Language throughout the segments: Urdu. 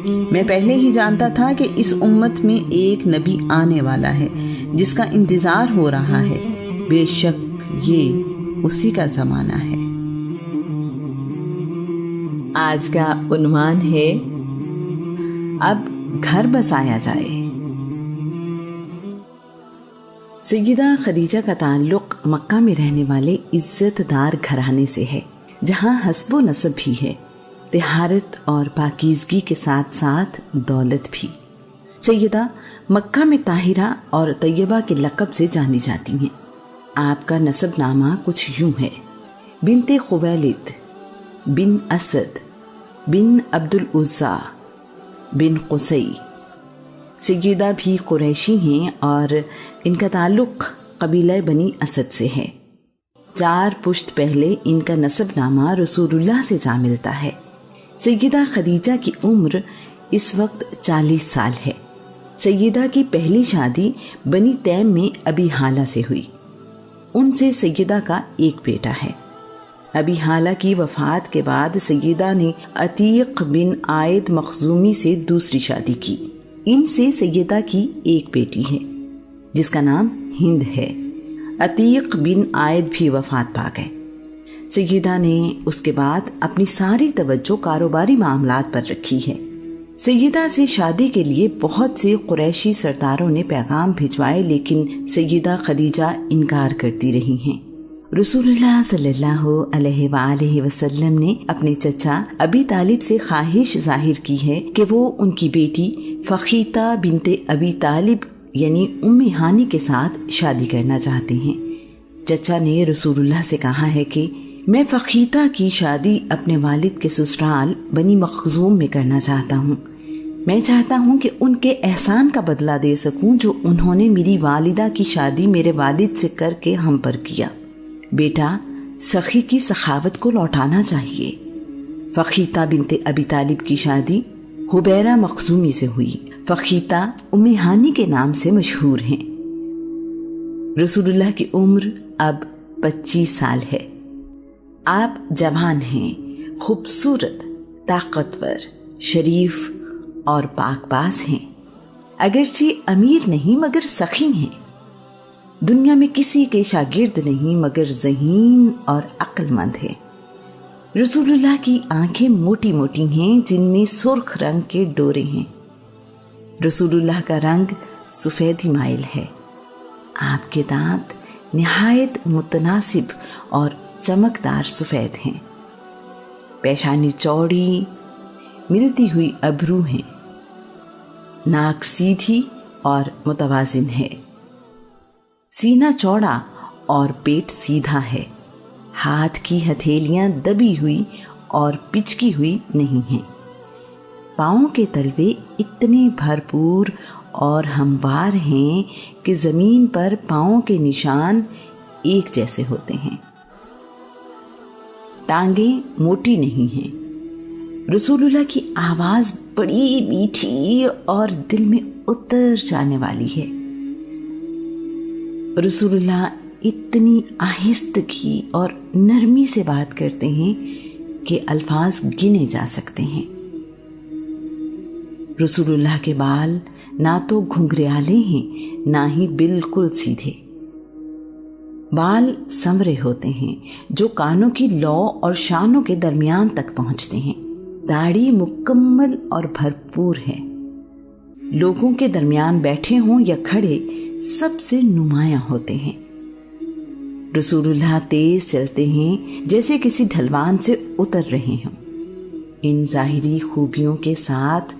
میں پہلے ہی جانتا تھا کہ اس امت میں ایک نبی آنے والا ہے جس کا انتظار ہو رہا ہے، بے شک یہ اسی کا زمانہ ہے۔ آج کا عنوان ہے اب گھر بسایا جائے۔ سیدہ خدیجہ کا تعلق مکہ میں رہنے والے عزت دار گھرانے سے ہے، جہاں حسب و نسب بھی ہے، طہارت اور پاکیزگی کے ساتھ ساتھ دولت بھی۔ سیدہ مکہ میں طاہرہ اور طیبہ کے لقب سے جانی جاتی ہیں۔ آپ کا نسب نامہ کچھ یوں ہے: بنت خویلد، بن اسد، بن عبد العزیٰ، بن قصی۔ سیدہ بھی قریشی ہیں اور ان کا تعلق قبیلہ بنی اسد سے ہے۔ 4 پشت پہلے ان کا نسب نامہ رسول اللہ سے جا ملتا ہے۔ سیدہ خدیجہ کی عمر اس وقت 40 سال ہے۔ سیدہ کی پہلی شادی بنی تیم میں ابی حالہ سے ہوئی۔ ان سے سیدہ کا ایک بیٹا ہے۔ ابی حالہ کی وفات کے بعد سیدہ نے عتیق بن عائد مخزومی سے دوسری شادی کی۔ ان سے سیدہ کی ایک بیٹی ہے جس کا نام ہند ہے۔ عتیق بن عائد بھی وفات پا گئے۔ سیدہ نے اس کے بعد اپنی ساری توجہ کاروباری معاملات پر رکھی ہے۔ سیدہ سے شادی کے لیے بہت سے قریشی سرداروں نے پیغام بھجوائے، لیکن سیدہ خدیجہ انکار کرتی رہی ہیں۔ رسول اللہ صلی اللہ علیہ وآلہ وسلم نے اپنے چچا ابی طالب سے خواہش ظاہر کی ہے کہ وہ ان کی بیٹی فخیتہ بنت ابی طالب یعنی ام ہانی کے ساتھ شادی کرنا چاہتے ہیں۔ چچا نے رسول اللہ سے کہا ہے کہ میں فخیتہ کی شادی اپنے والد کے سسرال بنی مخزوم میں کرنا چاہتا ہوں۔ میں چاہتا ہوں کہ ان کے احسان کا بدلہ دے سکوں جو انہوں نے میری والدہ کی شادی میرے والد سے کر کے ہم پر کیا۔ بیٹا، سخی کی سخاوت کو لوٹانا چاہیے۔ فخیتہ بنت ابی طالب کی شادی حبیرہ مخزومی سے ہوئی۔ فخیتہ ام ہانی کے نام سے مشہور ہیں۔ رسول اللہ کی عمر اب 25 سال ہے۔ آپ جوان ہیں، خوبصورت، طاقتور، شریف اور پاک باز ہیں۔ اگرچہ امیر نہیں مگر سخی ہیں۔ دنیا میں کسی کے شاگرد نہیں مگر ذہین اور عقل مند ہے۔ رسول اللہ کی آنکھیں موٹی موٹی ہیں جن میں سرخ رنگ کے ڈورے ہیں۔ رسول اللہ کا رنگ سفیدی مائل ہے۔ آپ کے دانت نہایت متناسب اور چمکدار سفید ہیں۔ پیشانی چوڑی، ملتی ہوئی ابرو ہیں۔ ناک سیدھی اور متوازن ہے۔ سینہ چوڑا اور پیٹ سیدھا ہے۔ ہاتھ کی ہتھیلیاں دبی ہوئی اور پچکی ہوئی نہیں ہیں۔ پاؤں کے تلوے اتنے بھرپور اور ہموار ہیں کہ زمین پر پاؤں کے نشان ایک جیسے ہوتے ہیں۔ ٹانگیں موٹی نہیں ہیں۔ رسول اللہ کی آواز بڑی میٹھی اور دل میں اتر جانے والی ہے۔ رسول اللہ اتنی آہستگی اور نرمی سے بات کرتے ہیں کہ الفاظ گنے جا سکتے ہیں۔ رسول اللہ کے بال نہ تو گھنگریالے ہیں نہ ہی بالکل سیدھے۔ بال سنورے ہوتے ہیں جو کانوں کی لو اور شانوں کے درمیان تک پہنچتے ہیں۔ داڑھی مکمل اور بھرپور ہے۔ لوگوں کے درمیان بیٹھے ہوں یا کھڑے سب سے نمایاں ہوتے ہیں۔ رسول اللہ تیز چلتے ہیں جیسے کسی ڈھلوان سے اتر رہے ہوں۔ ان ظاہری خوبیوں کے ساتھ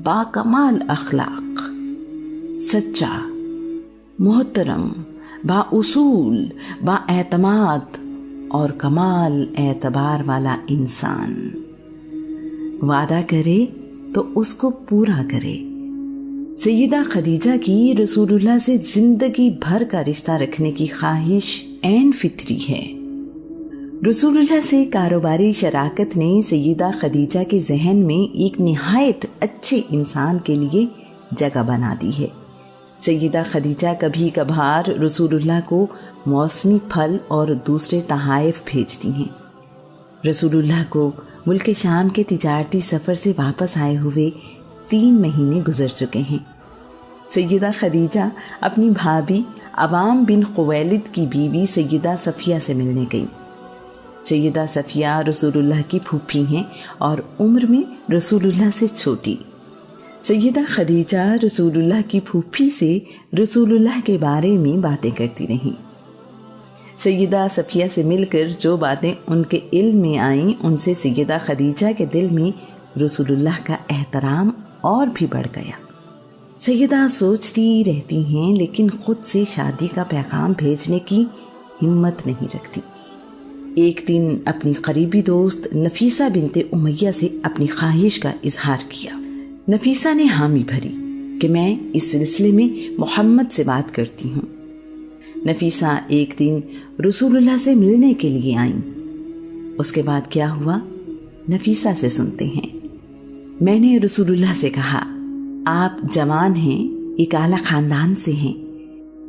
باکمال اخلاق، سچا، محترم، با اصول، با اعتماد اور کمال اعتبار والا انسان۔ وعدہ کرے تو اس کو پورا کرے۔ سیدہ خدیجہ کی رسول اللہ سے زندگی بھر کا رشتہ رکھنے کی خواہش عین فطری ہے۔ رسول اللہ سے کاروباری شراکت نے سیدہ خدیجہ کے ذہن میں ایک نہایت اچھے انسان کے لیے جگہ بنا دی ہے۔ سیدہ خدیجہ کبھی کبھار رسول اللہ کو موسمی پھل اور دوسرے تحائف بھیجتی ہیں۔ رسول اللہ کو ملک شام کے تجارتی سفر سے واپس آئے ہوئے 3 مہینے گزر چکے ہیں۔ سیدہ خدیجہ اپنی بھابھی عوام بن خویلد کی بیوی سیدہ صفیہ سے ملنے گئیں۔ سیدہ صفیہ رسول اللہ کی پھوپھی ہیں اور عمر میں رسول اللہ سے چھوٹی۔ سیدہ خدیجہ رسول اللہ کی پھوپھی سے رسول اللہ کے بارے میں باتیں کرتی رہیں۔ سیدہ صفیہ سے مل کر جو باتیں ان کے علم میں آئیں، ان سے سیدہ خدیجہ کے دل میں رسول اللہ کا احترام اور بھی بڑھ گیا۔ سیدہ سوچتی رہتی ہیں لیکن خود سے شادی کا پیغام بھیجنے کی ہمت نہیں رکھتی۔ ایک دن اپنی قریبی دوست نفیسہ بنت امیہ سے اپنی خواہش کا اظہار کیا۔ نفیسہ نے حامی بھری کہ میں اس سلسلے میں محمد سے بات کرتی ہوں۔ نفیسہ ایک دن رسول اللہ سے ملنے کے لیے آئیں۔ اس کے بعد کیا ہوا، نفیسہ سے سنتے ہیں۔ میں نے رسول اللہ سے کہا، آپ جوان ہیں، ایک اعلیٰ خاندان سے ہیں،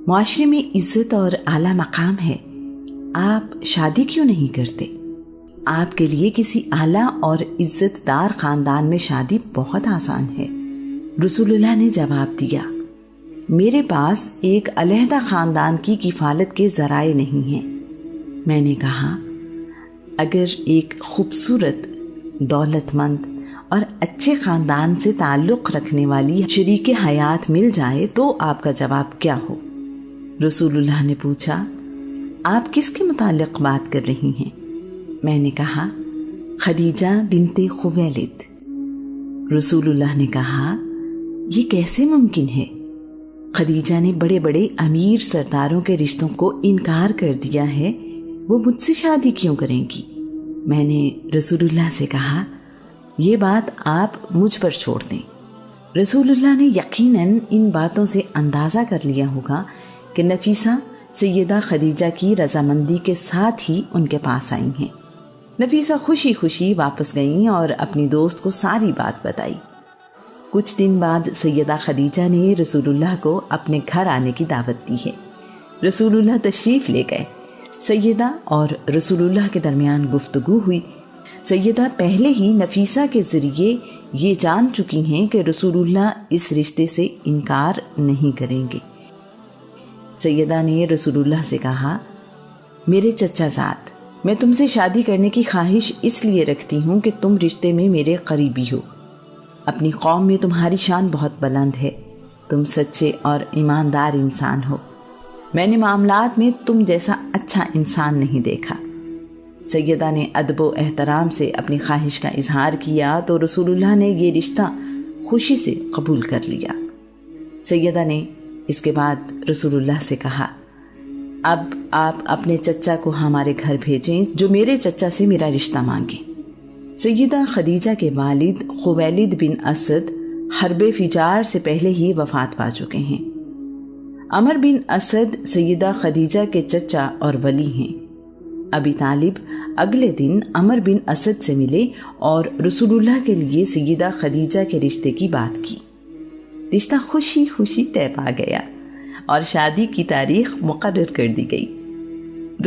معاشرے میں عزت اور اعلیٰ مقام ہے، آپ شادی کیوں نہیں کرتے؟ آپ کے لیے کسی اعلیٰ اور عزت دار خاندان میں شادی بہت آسان ہے۔ رسول اللہ نے جواب دیا، میرے پاس ایک علیحدہ خاندان کی کفالت کے ذرائع نہیں ہیں۔ میں نے کہا، اگر ایک خوبصورت، دولت مند اور اچھے خاندان سے تعلق رکھنے والی شریک حیات مل جائے تو آپ کا جواب کیا ہو؟ رسول اللہ نے پوچھا، آپ کس کے متعلق بات کر رہی ہیں؟ میں نے کہا، خدیجہ بنت خویلد۔ رسول اللہ نے کہا، یہ کیسے ممکن ہے؟ خدیجہ نے بڑے بڑے امیر سرداروں کے رشتوں کو انکار کر دیا ہے، وہ مجھ سے شادی کیوں کریں گی؟ میں نے رسول اللہ سے کہا، یہ بات آپ مجھ پر چھوڑ دیں۔ رسول اللہ نے یقیناً ان باتوں سے اندازہ کر لیا ہوگا کہ نفیسہ سیدہ خدیجہ کی رضامندی کے ساتھ ہی ان کے پاس آئی ہیں۔ نفیسہ خوشی خوشی واپس گئیں اور اپنی دوست کو ساری بات بتائی۔ کچھ دن بعد سیدہ خدیجہ نے رسول اللہ کو اپنے گھر آنے کی دعوت دی ہے۔ رسول اللہ تشریف لے گئے۔ سیدہ اور رسول اللہ کے درمیان گفتگو ہوئی۔ سیدہ پہلے ہی نفیسہ کے ذریعے یہ جان چکی ہیں کہ رسول اللہ اس رشتے سے انکار نہیں کریں گے۔ سیدہ نے رسول اللہ سے کہا، میرے چچا زاد، میں تم سے شادی کرنے کی خواہش اس لیے رکھتی ہوں کہ تم رشتے میں میرے قریبی ہو۔ اپنی قوم میں تمہاری شان بہت بلند ہے، تم سچے اور ایماندار انسان ہو، میں نے معاملات میں تم جیسا اچھا انسان نہیں دیکھا۔ سیدہ نے ادب و احترام سے اپنی خواہش کا اظہار کیا تو رسول اللہ نے یہ رشتہ خوشی سے قبول کر لیا۔ سیدہ نے اس کے بعد رسول اللہ سے کہا، اب آپ اپنے چچا کو ہمارے گھر بھیجیں جو میرے چچا سے میرا رشتہ مانگیں۔ سیدہ خدیجہ کے والد خویلد بن اسد حرب فجار سے پہلے ہی وفات پا چکے ہیں۔ عمر بن اسد سیدہ خدیجہ کے چچا اور ولی ہیں۔ ابی طالب اگلے دن عمر بن اسد سے ملے اور رسول اللہ کے لیے سیدہ خدیجہ کے رشتے کی بات کی۔ رشتہ خوشی خوشی طے پا گیا اور شادی کی تاریخ مقرر کر دی گئی۔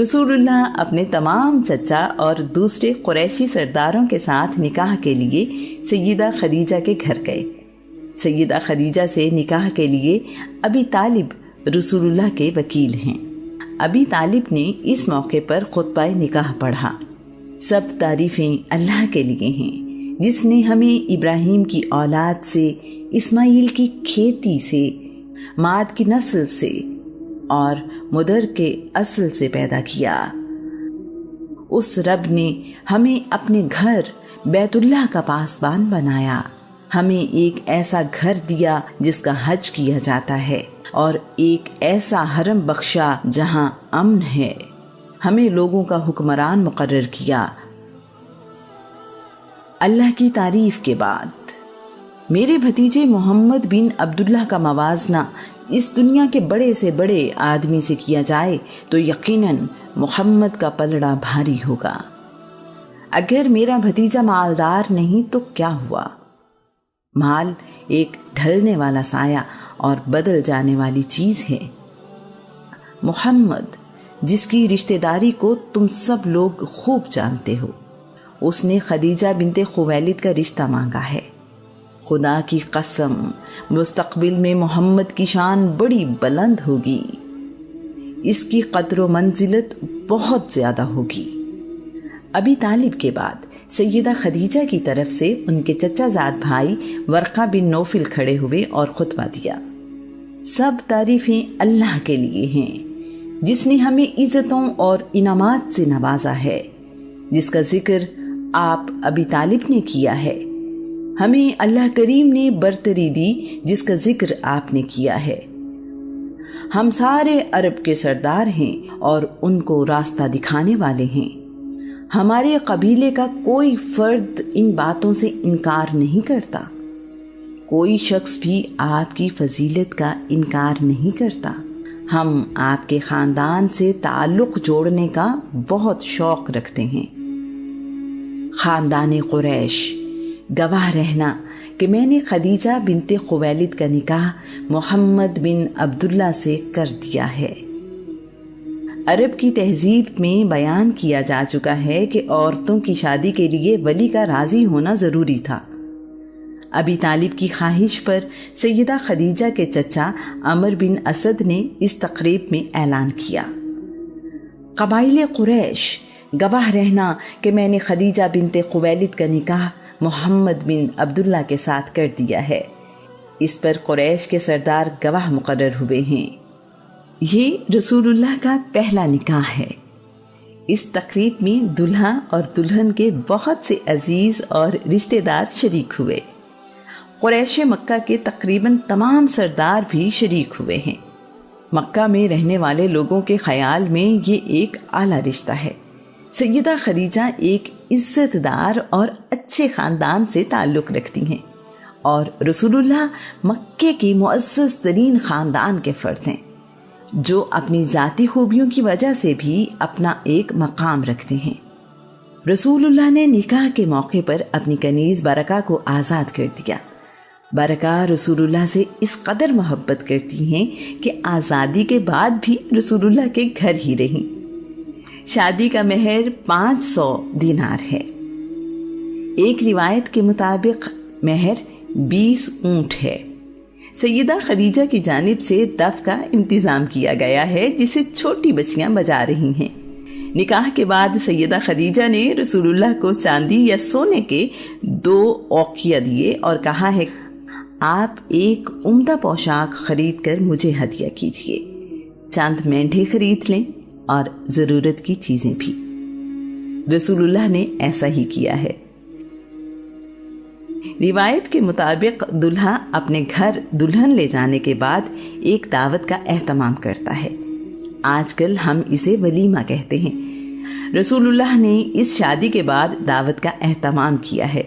رسول اللہ اپنے تمام چچا اور دوسرے قریشی سرداروں کے ساتھ نکاح کے لیے سیدہ خدیجہ کے گھر گئے۔ سیدہ خدیجہ سے نکاح کے لیے ابی طالب رسول اللہ کے وکیل ہیں۔ ابی طالب نے اس موقع پر خطبہ نکاح پڑھا۔ سب تعریفیں اللہ کے لیے ہیں جس نے ہمیں ابراہیم کی اولاد سے، اسماعیل کی کھیتی سے، ماد کی نسل سے اور مدر کے اصل سے پیدا کیا۔ اس رب نے ہمیں اپنے گھر بیت اللہ کا پاسبان بنایا، ہمیں ایک ایسا گھر دیا جس کا حج کیا جاتا ہے اور ایک ایسا حرم بخشا جہاں امن ہے، ہمیں لوگوں کا حکمران مقرر کیا۔ اللہ کی تعریف کے بعد میرے بھتیجے محمد بن عبداللہ کا موازنہ اس دنیا کے بڑے سے بڑے آدمی سے کیا جائے تو یقیناً محمد کا پلڑا بھاری ہوگا۔ اگر میرا بھتیجا مالدار نہیں تو کیا ہوا؟ مال ایک ڈھلنے والا سایہ اور بدل جانے والی چیز ہے۔ محمد جس کی رشتہ داری کو تم سب لوگ خوب جانتے ہو، اس نے خدیجہ بنت خویلد کا رشتہ مانگا ہے۔ خدا کی قسم مستقبل میں محمد کی شان بڑی بلند ہوگی، اس کی قدر و منزلت بہت زیادہ ہوگی۔ ابی طالب کے بعد سیدہ خدیجہ کی طرف سے ان کے چچا زاد بھائی ورقہ بن نوفل کھڑے ہوئے اور خطبہ دیا۔ سب تعریفیں اللہ کے لیے ہیں جس نے ہمیں عزتوں اور انعامات سے نوازا ہے، جس کا ذکر آپ ابی طالب نے کیا ہے۔ ہمیں اللہ کریم نے برتری دی جس کا ذکر آپ نے کیا ہے۔ ہم سارے عرب کے سردار ہیں اور ان کو راستہ دکھانے والے ہیں۔ ہمارے قبیلے کا کوئی فرد ان باتوں سے انکار نہیں کرتا، کوئی شخص بھی آپ کی فضیلت کا انکار نہیں کرتا۔ ہم آپ کے خاندان سے تعلق جوڑنے کا بہت شوق رکھتے ہیں۔ خاندان قریش، گواہ رہنا کہ میں نے خدیجہ بنت خویلد کا نکاح محمد بن عبداللہ سے کر دیا ہے۔ عرب کی تہذیب میں بیان کیا جا چکا ہے کہ عورتوں کی شادی کے لیے ولی کا راضی ہونا ضروری تھا۔ ابی طالب کی خواہش پر سیدہ خدیجہ کے چچا عمر بن اسد نے اس تقریب میں اعلان کیا، قبائل قریش، گواہ رہنا کہ میں نے خدیجہ بنت خویلد کا نکاح محمد بن عبداللہ کے ساتھ کر دیا ہے۔ اس پر قریش کے سردار گواہ مقرر ہوئے ہیں۔ یہ رسول اللہ کا پہلا نکاح ہے۔ اس تقریب میں دلہا اور دلہن کے بہت سے عزیز اور رشتہ دار شریک ہوئے۔ قریش مکہ کے تقریباً تمام سردار بھی شریک ہوئے ہیں۔ مکہ میں رہنے والے لوگوں کے خیال میں یہ ایک اعلیٰ رشتہ ہے۔ سیدہ خدیجہ ایک عزت دار اور اچھے خاندان سے تعلق رکھتی ہیں اور رسول اللہ مکے کے معزز ترین خاندان کے فرد ہیں جو اپنی ذاتی خوبیوں کی وجہ سے بھی اپنا ایک مقام رکھتے ہیں۔ رسول اللہ نے نکاح کے موقع پر اپنی کنیز برکہ کو آزاد کر دیا۔ برکہ رسول اللہ سے اس قدر محبت کرتی ہیں کہ آزادی کے بعد بھی رسول اللہ کے گھر ہی رہیں۔ شادی کا مہر 500 دینار ہے۔ ایک روایت کے مطابق مہر 20 اونٹ ہے۔ سیدہ خدیجہ کی جانب سے دف کا انتظام کیا گیا ہے جسے چھوٹی بچیاں بجا رہی ہیں۔ نکاح کے بعد سیدہ خدیجہ نے رسول اللہ کو چاندی یا سونے کے 2 اوقیہ دیے اور کہا ہے آپ ایک عمدہ پوشاک خرید کر مجھے ہدیہ کیجیے، چند مینڈھے خرید لیں اور ضرورت کی چیزیں بھی۔ رسول اللہ نے ایسا ہی کیا ہے۔ روایت کے مطابق دلہا اپنے گھر دلہن لے جانے کے بعد ایک دعوت کا اہتمام کرتا ہے۔ آج کل ہم اسے ولیمہ کہتے ہیں۔ رسول اللہ نے اس شادی کے بعد دعوت کا اہتمام کیا ہے۔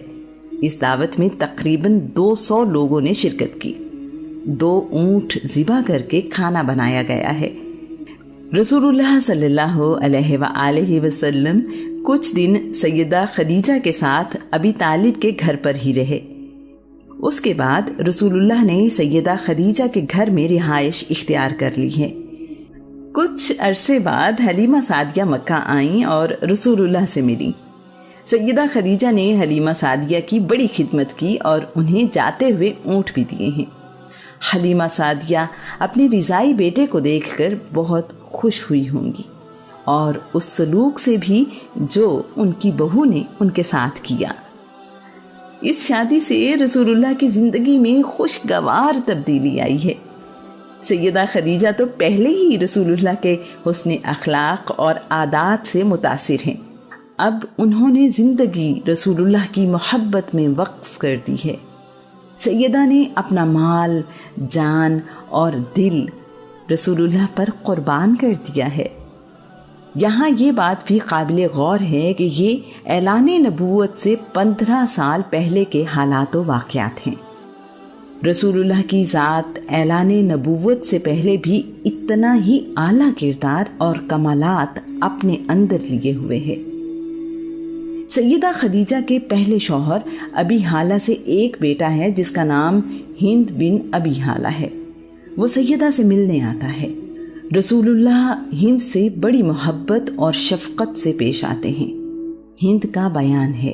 اس دعوت میں تقریباً 200 لوگوں نے شرکت کی۔ 2 اونٹ ذبح کر کے کھانا بنایا گیا ہے۔ رسول اللہ صلی اللہ علیہ وآلہ وسلم کچھ دن سیدہ خدیجہ کے ساتھ ابی طالب کے گھر پر ہی رہے۔ اس کے بعد رسول اللہ نے سیدہ خدیجہ کے گھر میں رہائش اختیار کر لی ہے۔ کچھ عرصے بعد حلیمہ سعدیہ مکہ آئیں اور رسول اللہ سے ملی۔ سیدہ خدیجہ نے حلیمہ سعدیہ کی بڑی خدمت کی اور انہیں جاتے ہوئے اونٹ بھی دیے ہیں۔ حلیمہ سعدیہ اپنے رضائی بیٹے کو دیکھ کر بہت خوش ہوئی ہوں گی اور اس سلوک سے بھی جو ان کی بہو نے ان کے ساتھ کیا۔ اس شادی سے رسول اللہ کی زندگی میں خوشگوار تبدیلی آئی ہے۔ سیدہ خدیجہ تو پہلے ہی رسول اللہ کے حسن اخلاق اور عادات سے متاثر ہیں، اب انہوں نے زندگی رسول اللہ کی محبت میں وقف کر دی ہے۔ سیدہ نے اپنا مال، جان اور دل رسول اللہ پر قربان کر دیا ہے۔ یہاں یہ بات بھی قابل غور ہے کہ یہ اعلان نبوت سے 15 سال پہلے کے حالات و واقعات ہیں۔ رسول اللہ کی ذات اعلان نبوت سے پہلے بھی اتنا ہی اعلیٰ کردار اور کمالات اپنے اندر لیے ہوئے ہے۔ سیدہ خدیجہ کے پہلے شوہر ابی حالہ سے ایک بیٹا ہے جس کا نام ہند بن ابی حالہ ہے۔ وہ سیدہ سے ملنے آتا ہے۔ رسول اللہ ہند سے بڑی محبت اور شفقت سے پیش آتے ہیں۔ ہند کا بیان ہے،